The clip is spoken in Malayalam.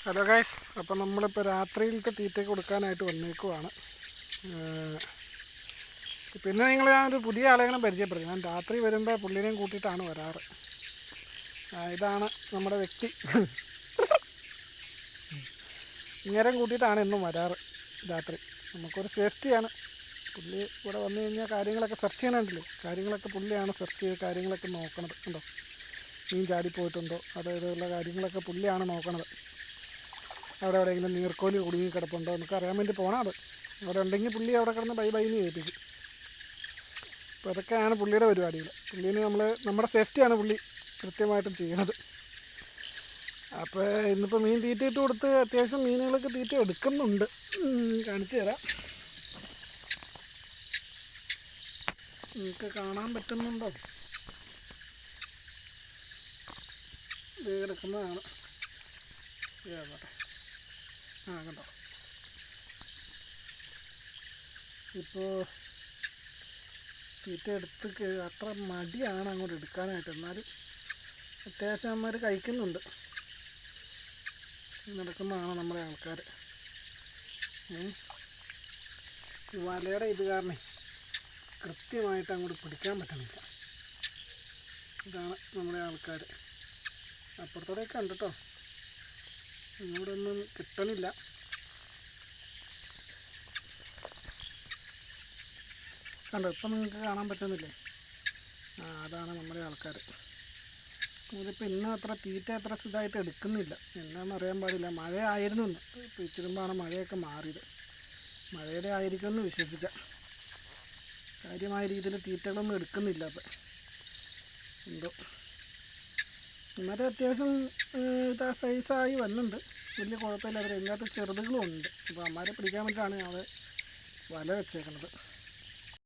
ഹലോ ഗൈസ്, അപ്പം നമ്മളിപ്പോൾ രാത്രിയിലത്തെ തീറ്റയ്ക്ക് കൊടുക്കാനായിട്ട് വന്നേക്കുവാണ്. പിന്നെ ഞാനൊരു പുതിയ ആളെങ്ങനെ പരിചയപ്പെടുന്നത്. ഞാൻ രാത്രി വരുമ്പോൾ പുള്ളിനെയും കൂട്ടിയിട്ടാണ് വരാറ്. ഇതാണ് നമ്മുടെ വ്യക്തി. ഇങ്ങനെയും കൂട്ടിയിട്ടാണ് എന്നും വരാറ് രാത്രി. നമുക്കൊരു സേഫ്റ്റിയാണ്. പുള്ളി ഇവിടെ വന്നു കഴിഞ്ഞാൽ കാര്യങ്ങളൊക്കെ സെർച്ച് ചെയ്യണമുണ്ടല്ലേ, കാര്യങ്ങളൊക്കെ പുള്ളിയാണ് സെർച്ച് ചെയ്ത് കാര്യങ്ങളൊക്കെ നോക്കണത്. ഉണ്ടോ, മീൻ ചാടിപ്പോയിട്ടുണ്ടോ, അതായതുള്ള കാര്യങ്ങളൊക്കെ പുള്ളിയാണ് നോക്കണത്. അവിടെ എവിടെയെങ്കിലും നീർക്കോലി കുടുങ്ങി കിടപ്പുണ്ടോ എന്നൊക്കെ അറിയാൻ വേണ്ടി പോകണം. അവിടെ ഉണ്ടെങ്കിൽ പുള്ളി അവിടെ കിടന്ന് ബൈന്ന് ഏൽപ്പിക്കും. അപ്പോൾ അതൊക്കെയാണ് പുള്ളിയുടെ പരിപാടികൾ. പുള്ളീന് നമ്മുടെ സേഫ്റ്റിയാണ് പുള്ളി കൃത്യമായിട്ടും ചെയ്യണത്. അപ്പോൾ ഇന്നിപ്പോൾ മീൻ തീറ്റയിട്ട് കൊടുത്ത് അത്യാവശ്യം മീനുകളൊക്കെ തീറ്റ എടുക്കുന്നുണ്ട്. കാണിച്ചു തരാം. നിങ്ങൾക്ക് കാണാൻ പറ്റുന്നുണ്ടോ? ഇത് കിടക്കുന്നതാണ്. കണ്ടോ, ഇപ്പോൾ തീറ്റ എടുത്ത് അത്ര മടിയാണ് അങ്ങോട്ട് എടുക്കാനായിട്ട്. എന്നാലും അത്യാവശ്യം അമ്മമാർ കഴിക്കുന്നുണ്ട്. നടക്കുന്നതാണ് നമ്മുടെ ആൾക്കാർ. വലയുടെ ഇത് കാരണം കൃത്യമായിട്ട് അങ്ങോട്ട് പിടിക്കാൻ പറ്റണില്ല. ഇതാണ് നമ്മുടെ ആൾക്കാർ. അപ്പുറത്തോടെയൊക്കെ ഉണ്ട് കേട്ടോ, ഇങ്ങോട്ട് ഒന്നും കിട്ടണില്ല. കണ്ടോ, ഇപ്പം നിങ്ങൾക്ക് കാണാൻ പറ്റുന്നില്ലേ? അതാണ് നമ്മുടെ ആൾക്കാർ. ഇതിപ്പോൾ ഇന്നും അത്ര തീറ്റ അത്ര ഇതായിട്ട് എടുക്കുന്നില്ല. എന്താണെന്ന് അറിയാൻ പാടില്ല. മഴ ആയിരുന്നു ഇന്ന്. ഇപ്പോൾ ഇച്ചിരുമ്പാണ് മഴയൊക്കെ മാറിയത്. മഴയുടെ ആയിരിക്കുമെന്ന് വിശ്വസിക്കാം. കാര്യമായ രീതിയിൽ തീറ്റകളൊന്നും എടുക്കുന്നില്ല. അപ്പം എന്തോ ഇന്നത്തെ അത്യാവശ്യം ഇതാ സൈസായി വന്നുണ്ട്. വലിയ കുഴപ്പമില്ല. അവർ എല്ലാത്തും ചെറുതുകളും ഉണ്ട്. അപ്പോൾ അമ്മമാരെ പിടിക്കാൻ വേണ്ടിയിട്ടാണ് ഞങ്ങൾ വല വെച്ചേക്കുന്നത്.